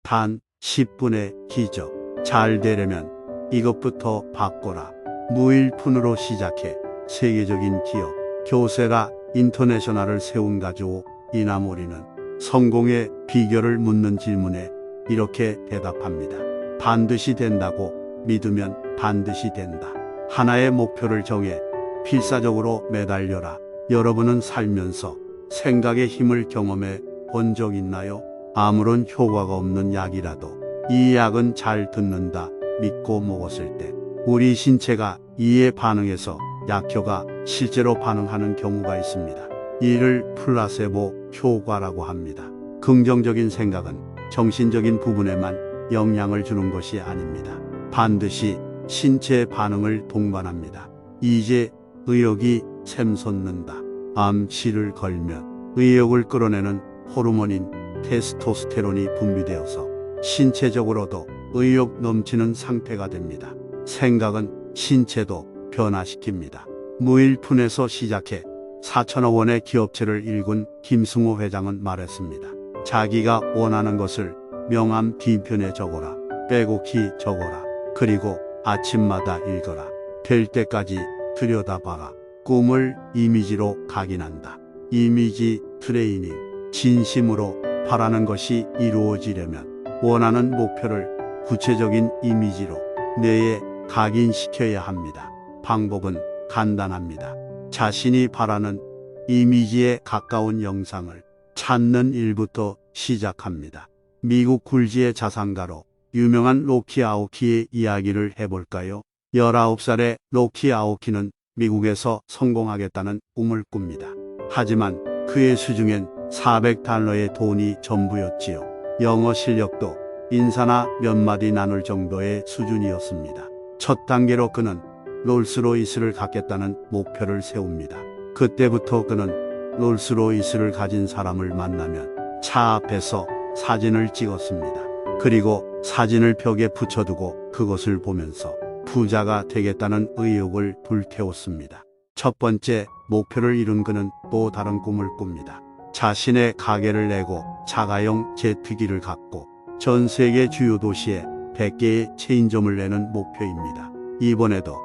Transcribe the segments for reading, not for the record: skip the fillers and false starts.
단 10분의 기적. 잘 되려면 이것부터 바꿔라. 무일푼으로 시작해 세계적인 기업, 교세가 인터내셔널을 세운 가지고 이나모리는 성공의 비결을 묻는 질문에 이렇게 대답합니다. 반드시 된다고 믿으면 반드시 된다. 하나의 목표를 정해 필사적으로 매달려라. 여러분은 살면서 생각의 힘을 경험해 본 적 있나요? 아무런 효과가 없는 약이라도 이 약은 잘 듣는다 믿고 먹었을 때 우리 신체가 이에 반응해서 약효가 실제로 반응하는 경우가 있습니다. 이를 플라세보 효과라고 합니다. 긍정적인 생각은 정신적인 부분에만 영향을 주는 것이 아닙니다. 반드시 신체의 반응을 동반합니다. 이제 의욕이 샘솟는다. 암시를 걸면 의욕을 끌어내는 호르몬인 테스토스테론이 분비되어서 신체적으로도 의욕 넘치는 상태가 됩니다. 생각은 신체도 변화시킵니다. 무일푼에서 시작해 4천억 원의 기업체를 일군 김승호 회장은 말했습니다. 자기가 원하는 것을 명함 뒤편에 적어라. 빼곡히 적어라. 그리고 아침마다 읽어라. 될 때까지 들여다봐라. 꿈을 이미지로 각인한다. 이미지 트레이닝. 진심으로 바라는 것이 이루어지려면 원하는 목표를 구체적인 이미지로 뇌에 각인시켜야 합니다. 방법은 간단합니다. 자신이 바라는 이미지에 가까운 영상을 찾는 일부터 시작합니다. 미국 굴지의 자산가로 유명한 로키 아오키의 이야기를 해볼까요? 19살의 로키 아오키는 미국에서 성공하겠다는 꿈을 꿉니다. 하지만 그의 수중엔 400달러의 돈이 전부였지요. 영어 실력도 인사나 몇 마디 나눌 정도의 수준이었습니다. 첫 단계로 그는 롤스로이스를 갖겠다는 목표를 세웁니다. 그때부터 그는 롤스로이스를 가진 사람을 만나면 차 앞에서 사진을 찍었습니다. 그리고 사진을 벽에 붙여두고 그것을 보면서 부자가 되겠다는 의욕을 불태웠습니다. 첫 번째 목표를 이룬 그는 또 다른 꿈을 꿉니다. 자신의 가게를 내고 자가용 제트기를 갖고 전 세계 주요 도시에 100개의 체인점을 내는 목표입니다. 이번에도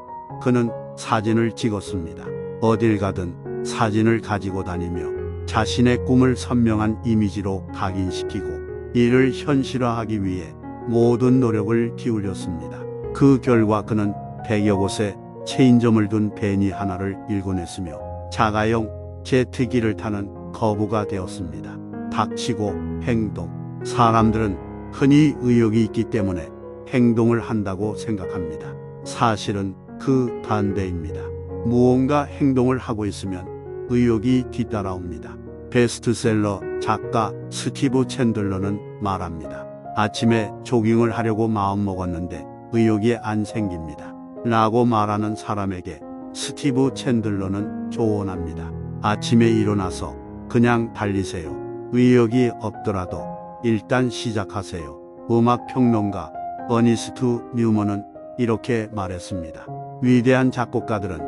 그는 사진을 찍었습니다. 어딜 가든 사진을 가지고 다니며 자신의 꿈을 선명한 이미지로 각인시키고 이를 현실화하기 위해 모든 노력을 기울였습니다. 그 결과 그는 100여 곳에 체인점을 둔 베니 하나를 일궈냈으며 자가용 제트기를 타는 거부가 되었습니다. 닥치고 행동. 사람들은 흔히 의욕이 있기 때문에 행동을 한다고 생각합니다. 사실은 그 반대입니다. 무언가 행동을 하고 있으면 의욕이 뒤따라옵니다. 베스트셀러 작가 스티브 챈들러는 말합니다. 아침에 조깅을 하려고 마음먹었는데 의욕이 안 생깁니다. 라고 말하는 사람에게 스티브 챈들러는 조언합니다. 아침에 일어나서 그냥 달리세요. 의욕이 없더라도 일단 시작하세요. 음악평론가 어니스트 뉴먼은 이렇게 말했습니다. 위대한 작곡가들은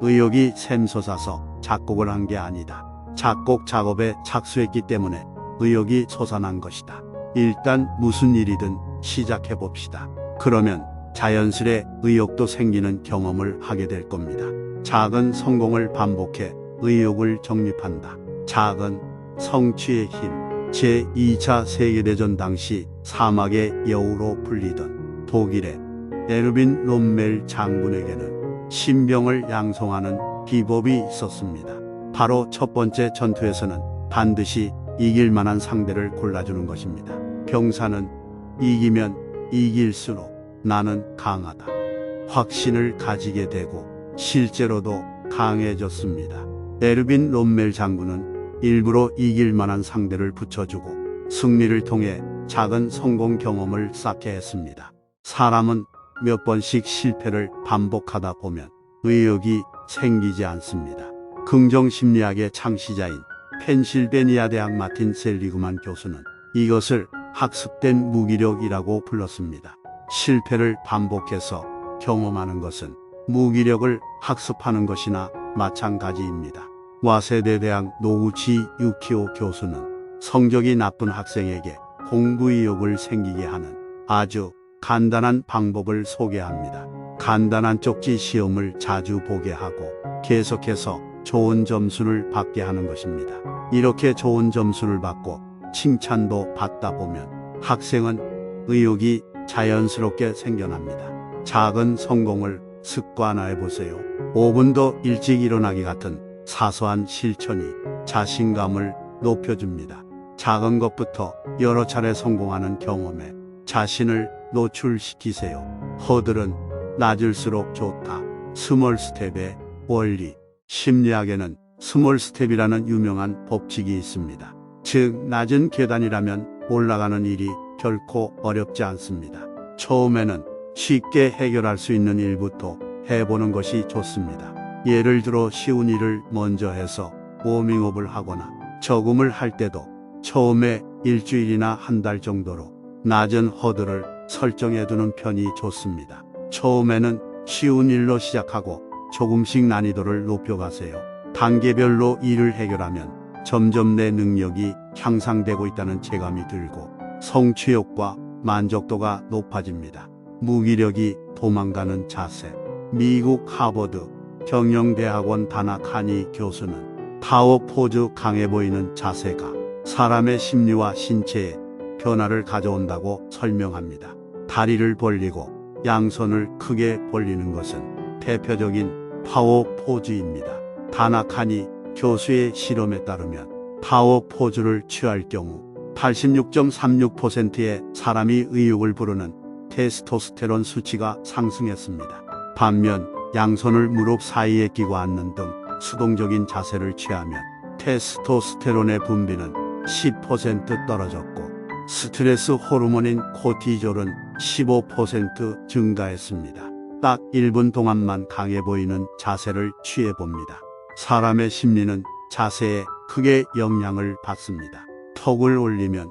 의욕이 샘솟아서 작곡을 한 게 아니다. 작곡 작업에 착수했기 때문에 의욕이 솟아난 것이다. 일단 무슨 일이든 시작해 봅시다. 그러면 자연스레 의욕도 생기는 경험을 하게 될 겁니다. 작은 성공을 반복해 의욕을 정립한다. 작은 성취의 힘. 제2차 세계대전 당시 사막의 여우로 불리던 독일의 에르빈 롬멜 장군에게는 신병을 양성하는 비법이 있었습니다. 바로 첫 번째 전투에서는 반드시 이길 만한 상대를 골라주는 것입니다. 병사는 이기면 이길수록 나는 강하다. 확신을 가지게 되고 실제로도 강해졌습니다. 에르빈 롬멜 장군은 일부러 이길 만한 상대를 붙여주고 승리를 통해 작은 성공 경험을 쌓게 했습니다. 사람은 몇 번씩 실패를 반복하다 보면 의욕이 생기지 않습니다. 긍정심리학의 창시자인 펜실베니아 대학 마틴 셀리그만 교수는 이것을 학습된 무기력이라고 불렀습니다. 실패를 반복해서 경험하는 것은 무기력을 학습하는 것이나 마찬가지입니다. 와세대 대학 노구치 유키오 교수는 성적이 나쁜 학생에게 공부 의욕을 생기게 하는 아주 간단한 방법을 소개합니다. 간단한 쪽지 시험을 자주 보게 하고 계속해서 좋은 점수를 받게 하는 것입니다. 이렇게 좋은 점수를 받고 칭찬도 받다 보면 학생은 의욕이 자연스럽게 생겨납니다. 작은 성공을 습관화해 보세요. 5분 더 일찍 일어나기 같은 사소한 실천이 자신감을 높여줍니다. 작은 것부터 여러 차례 성공하는 경험에 자신을 노출시키세요. 허들은 낮을수록 좋다. 스몰 스텝의 원리. 심리학에는 스몰 스텝이라는 유명한 법칙이 있습니다. 즉, 낮은 계단이라면 올라가는 일이 결코 어렵지 않습니다. 처음에는 쉽게 해결할 수 있는 일부터 해보는 것이 좋습니다. 예를 들어 쉬운 일을 먼저 해서 워밍업을 하거나 저금을 할 때도 처음에 일주일이나 한 달 정도로 낮은 허들을 설정해 두는 편이 좋습니다. 처음에는 쉬운 일로 시작하고 조금씩 난이도를 높여가세요. 단계별로 일을 해결하면 점점 내 능력이 향상되고 있다는 체감이 들고 성취욕과 만족도가 높아집니다. 무기력이 도망가는 자세. 미국 하버드 경영대학원 다나 카니 교수는 타워 포즈 강해 보이는 자세가 사람의 심리와 신체에 변화를 가져온다고 설명합니다. 다리를 벌리고 양손을 크게 벌리는 것은 대표적인 파워 포즈입니다. 다나 카니 교수의 실험에 따르면 파워 포즈를 취할 경우 86.36%의 사람이 의욕을 부르는 테스토스테론 수치가 상승했습니다. 반면 양손을 무릎 사이에 끼고 앉는 등 수동적인 자세를 취하면 테스토스테론의 분비는 10% 떨어졌고 스트레스 호르몬인 코티졸은 15% 증가했습니다. 딱 1분 동안만 강해 보이는 자세를 취해봅니다. 사람의 심리는 자세에 크게 영향을 받습니다. 턱을 올리면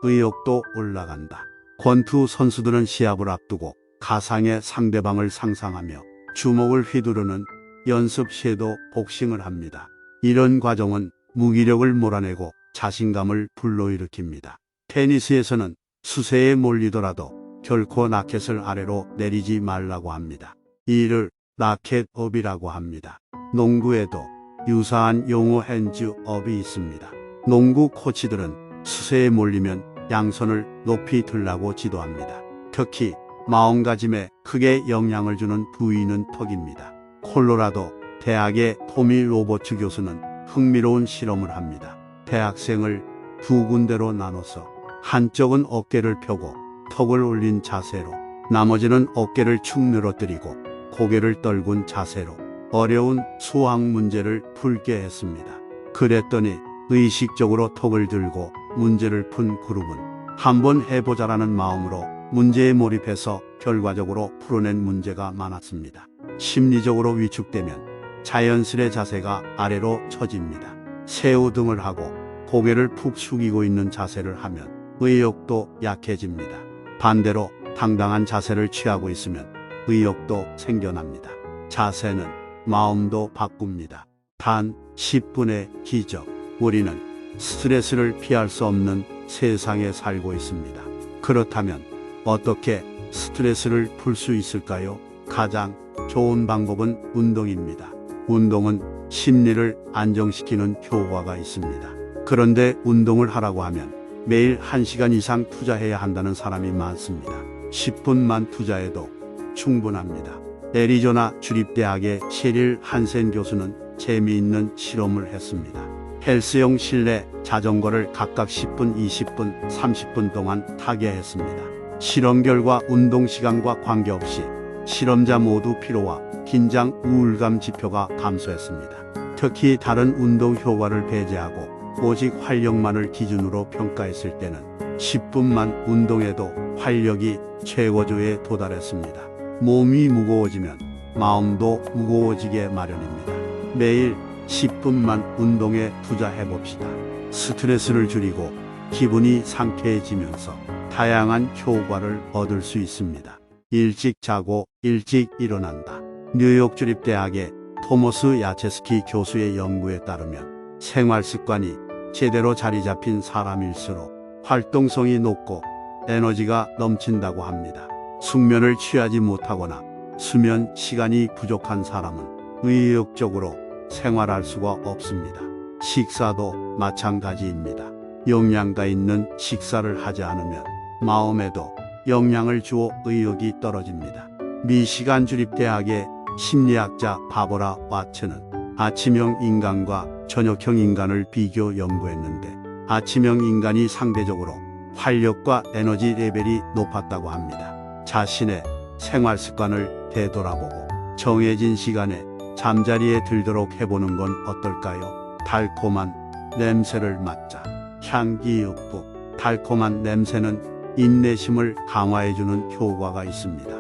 의욕도 올라간다. 권투 선수들은 시합을 앞두고 가상의 상대방을 상상하며 주먹을 휘두르는 연습 시에도 복싱을 합니다. 이런 과정은 무기력을 몰아내고 자신감을 불러일으킵니다. 테니스에서는 수세에 몰리더라도 결코 라켓을 아래로 내리지 말라고 합니다. 이를 라켓업이라고 합니다. 농구에도 유사한 용어 핸즈업이 있습니다. 농구 코치들은 수세에 몰리면 양손을 높이 들라고 지도합니다. 특히 마음가짐에 크게 영향을 주는 부위는 턱입니다. 콜로라도 대학의 토미 로버츠 교수는 흥미로운 실험을 합니다. 대학생을 두 군데로 나눠서 한쪽은 어깨를 펴고 턱을 올린 자세로, 나머지는 어깨를 축 늘어뜨리고 고개를 떨군 자세로 어려운 수학 문제를 풀게 했습니다. 그랬더니 의식적으로 턱을 들고 문제를 푼 그룹은 한번 해보자라는 마음으로 문제에 몰입해서 결과적으로 풀어낸 문제가 많았습니다. 심리적으로 위축되면 자연스레 자세가 아래로 처집니다. 새우등을 하고 고개를 푹 숙이고 있는 자세를 하면 의욕도 약해집니다. 반대로 당당한 자세를 취하고 있으면 의욕도 생겨납니다. 자세는 마음도 바꿉니다. 단 10분의 기적. 우리는 스트레스를 피할 수 없는 세상에 살고 있습니다. 그렇다면 어떻게 스트레스를 풀 수 있을까요? 가장 좋은 방법은 운동입니다. 운동은 심리를 안정시키는 효과가 있습니다. 그런데 운동을 하라고 하면 매일 1시간 이상 투자해야 한다는 사람이 많습니다. 10분만 투자해도 충분합니다. 애리조나 주립대학의 셰릴 한센 교수는 재미있는 실험을 했습니다. 헬스용 실내 자전거를 각각 10분, 20분, 30분 동안 타게 했습니다. 실험 결과 운동 시간과 관계없이 실험자 모두 피로와 긴장, 우울감 지표가 감소했습니다. 특히 다른 운동 효과를 배제하고 오직 활력만을 기준으로 평가했을 때는 10분만 운동해도 활력이 최고조에 도달했습니다. 몸이 무거워지면 마음도 무거워지게 마련입니다. 매일 10분만 운동에 투자해봅시다. 스트레스를 줄이고 기분이 상쾌해지면서 다양한 효과를 얻을 수 있습니다. 일찍 자고 일찍 일어난다. 뉴욕 주립대학의 토머스 야체스키 교수의 연구에 따르면 생활 습관이 제대로 자리 잡힌 사람일수록 활동성이 높고 에너지가 넘친다고 합니다. 숙면을 취하지 못하거나 수면 시간이 부족한 사람은 의욕적으로 생활할 수가 없습니다. 식사도 마찬가지입니다. 영양가 있는 식사를 하지 않으면 마음에도 영향을 주어 의욕이 떨어집니다. 미시간 주립대학의 심리학자 바버라 와츠는 아침형 인간과 저녁형 인간을 비교 연구했는데 아침형 인간이 상대적으로 활력과 에너지 레벨이 높았다고 합니다. 자신의 생활 습관을 되돌아보고 정해진 시간에 잠자리에 들도록 해보는 건 어떨까요? 달콤한 냄새를 맡자. 향기육부. 달콤한 냄새는 인내심을 강화해주는 효과가 있습니다.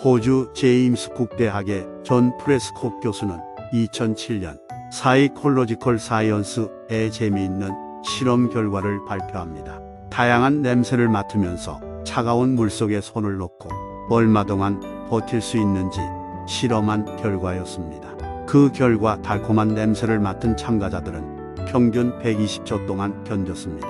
호주 제임스 국대학의 존 프레스콧 교수는 2007년 사이콜로지컬 사이언스의 재미있는 실험 결과를 발표합니다. 다양한 냄새를 맡으면서 차가운 물속에 손을 넣고 얼마 동안 버틸 수 있는지 실험한 결과였습니다. 그 결과 달콤한 냄새를 맡은 참가자들은 평균 120초 동안 견뎠습니다.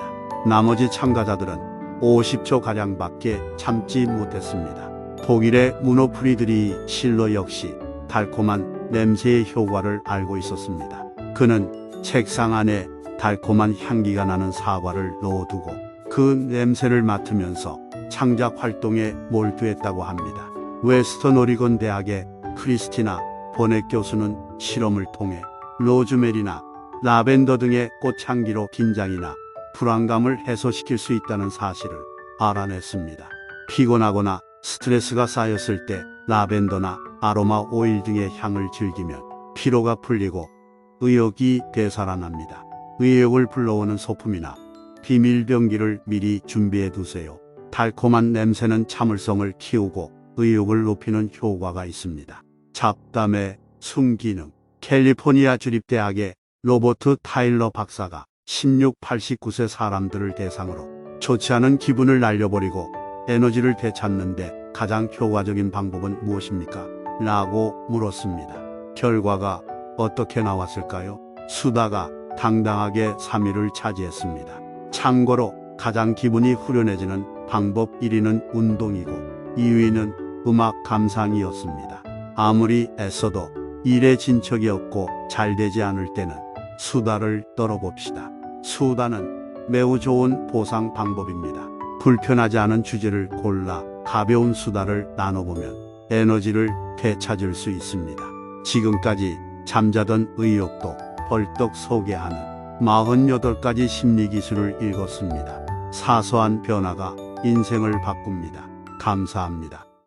나머지 참가자들은 50초가량밖에 참지 못했습니다. 독일의 무노 프리드리 실러 역시 달콤한 냄새의 효과를 알고 있었습니다. 그는 책상 안에 달콤한 향기가 나는 사과를 넣어두고 그 냄새를 맡으면서 창작 활동에 몰두했다고 합니다. 웨스턴 오리건 대학의 크리스티나 보넷 교수는 실험을 통해 로즈메리나 라벤더 등의 꽃향기로 긴장이나 불안감을 해소시킬 수 있다는 사실을 알아냈습니다. 피곤하거나 스트레스가 쌓였을 때 라벤더나 아로마 오일 등의 향을 즐기면 피로가 풀리고 의욕이 되살아납니다. 의욕을 불러오는 소품이나 비밀병기를 미리 준비해 두세요. 달콤한 냄새는 참을성을 키우고 의욕을 높이는 효과가 있습니다. 잡담의 순기능. 캘리포니아 주립대학의 로버트 타일러 박사가 16, 89세 사람들을 대상으로 좋지 않은 기분을 날려버리고 에너지를 되찾는데 가장 효과적인 방법은 무엇입니까? 라고 물었습니다. 결과가 어떻게 나왔을까요? 수다가 당당하게 3위를 차지했습니다. 참고로 가장 기분이 후련해지는 방법 1위는 운동이고 2위는 음악 감상이었습니다. 아무리 애써도 일에 진척이 없고 잘 되지 않을 때는 수다를 떨어봅시다. 수다는 매우 좋은 보상 방법입니다. 불편하지 않은 주제를 골라 가벼운 수다를 나눠보면 에너지를 되찾을 수 있습니다. 지금까지 잠자던 의욕도 벌떡 서게 하는 48가지 심리기술을 읽었습니다. 사소한 변화가 인생을 바꿉니다. 감사합니다.